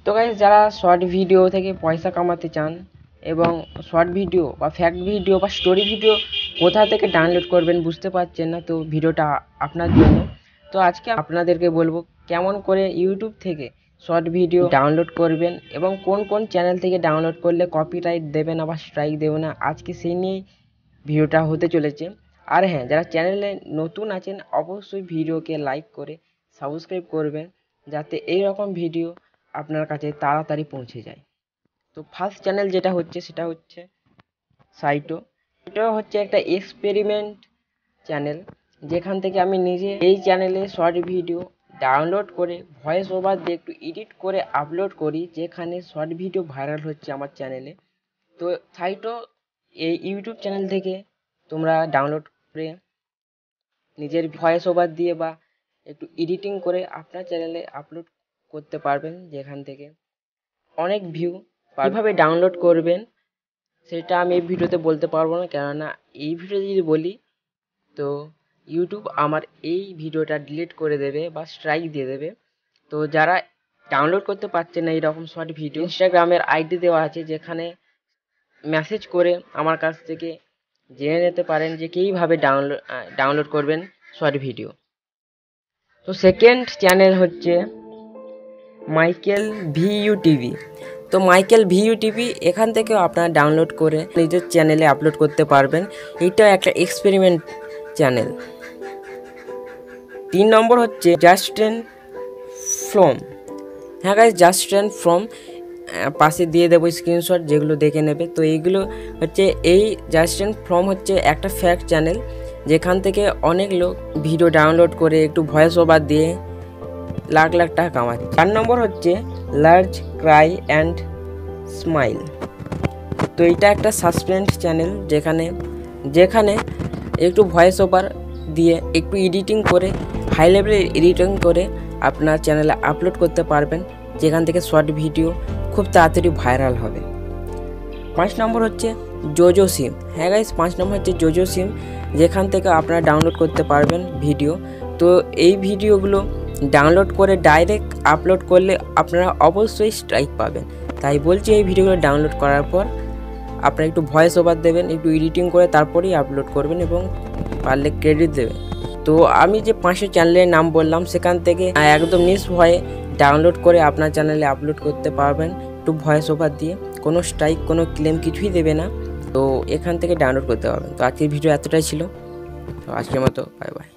তো গাইস, যারা short video থেকে পয়সা কামাতে চান এবং শর্ট ভিডিও বা ফ্যাক্ট ভিডিও বা স্টোরি ভিডিও কোথা থেকে ডাউনলোড করবেন বুঝতে পারছেন না, তো ভিডিওটা আপনার জন্য। তো আজকে আপনাদেরকে বলবো কেমন করে ইউটিউব থেকে শর্ট ভিডিও ডাউনলোড করবেন এবং কোন কোন চ্যানেল থেকে ডাউনলোড করলে কপিরাইট দেবে না বা স্ট্রাইক দেবে না, আজকে সেই নিয়েই ভিডিওটা হতে চলেছে। আর হ্যাঁ, যারা চ্যানেলে নতুন আছেন অবশ্যই ভিডিওকে লাইক করে সাবস্ক্রাইব করবেন, যাতে এই রকম ভিডিও আপনার কাছে তাড়াতাড়ি পৌঁছে যায়। তো ফার্স্ট চ্যানেল যেটা হচ্ছে সেটা হচ্ছে সাইটো। এটা হচ্ছে একটা এক্সপেরিমেন্ট চ্যানেল, যেখান থেকে আমি নিজে এই চ্যানেলে শর্ট ভিডিও ডাউনলোড করে ভয়েস ওভার দিয়ে একটু এডিট করে আপলোড করি, যেখানে শর্ট ভিডিও ভাইরাল হচ্ছে আমার চ্যানেলে। তো সাইটো এই ইউটিউব চ্যানেল থেকে তোমরা ডাউনলোড করে নিজের ভয়েস ওভার দিয়ে বা একটু এডিটিং করে আপনার চ্যানেলে আপলোড করতে পারবেন, যেখান থেকে অনেক ভিউ। কীভাবে ডাউনলোড করবেন সেটা আমি এই ভিডিওতে বলতে পারবো না, কেননা এই ভিডিওতে যদি বলি তো ইউটিউব আমার এই ভিডিওটা ডিলিট করে দেবে বা স্ট্রাইক দিয়ে দেবে। তো যারা ডাউনলোড করতে পারছে না এইরকম শর্ট ভিডিও, ইনস্টাগ্রামের আইডি দেওয়া আছে, যেখানে মেসেজ করে আমার কাছ থেকে জেনে নিতে পারেন যে কীভাবে ডাউনলোড করবেন শর্ট ভিডিও। তো সেকেন্ড চ্যানেল হচ্ছে মাইকেল ভিইউ টিভি। তো মাইকেল ভিইউ টিভি এখান থেকেও আপনারা ডাউনলোড করে নিজের চ্যানেলে আপলোড করতে পারবেন। এটা একটা এক্সপেরিমেন্ট চ্যানেল। 3 নম্বর হচ্ছে জাস্টিন ফ্রম। হ্যাঁ গাইস, জাস্টিন ফ্রম পাশে দিয়ে দেবো স্ক্রিনশট, যেগুলো দেখে নেবে। তো এইগুলো হচ্ছে, এই জাস্টিন ফ্রম হচ্ছে একটা ফ্যাক্ট চ্যানেল, যেখান থেকে অনেক লোক ভিডিও ডাউনলোড করে একটু ভয়েস ওভার দিয়ে লাখ লাখ টাকা কামাচ্ছে। 4 নম্বর হচ্ছে লার্জ ক্রাই অ্যান্ড স্মাইল। তো এটা একটা সাসপেন্স চ্যানেল, যেখানে একটু ভয়েস ওভার দিয়ে একটু এডিটিং করে হাই লেভেলের এডিটিং করে আপনার চ্যানেলে আপলোড করতে পারবেন, যেখান থেকে শর্ট ভিডিও খুব তাড়াতাড়ি ভাইরাল হবে। 5 নম্বর হচ্ছে জোজো সিম। হ্যাঁ গাইস, 5 নম্বর হচ্ছে জোজো সিম, যেখান থেকে আপনারা ডাউনলোড করতে পারবেন ভিডিও। তো এই ভিডিওগুলো ডাউনলোড করে ডাইরেক্ট আপলোড করলে আপনারা অবশ্যই স্ট্রাইক পাবেন। তাই বলছি, এই ভিডিওগুলো ডাউনলোড করার পর আপনারা একটু ভয়েস ওভার দেবেন, একটু এডিটিং করে তারপরেই আপলোড করবেন এবং পারলে ক্রেডিট দেবেন। তো আমি যে 5টা চ্যানেলের নাম বললাম, সেখান থেকে একদম নির্ভয়ে ডাউনলোড করে আপনার চ্যানেলে আপলোড করতে পারবেন একটু ভয়েস ওভার দিয়ে। কোনো স্ট্রাইক, কোনো ক্লেম কিছুই দেবে না। তো এখান থেকে ডাউনলোড করতে পারবেন। তো আজকের ভিডিও এতটাই ছিল। তো আজকের মতো বাই বাই।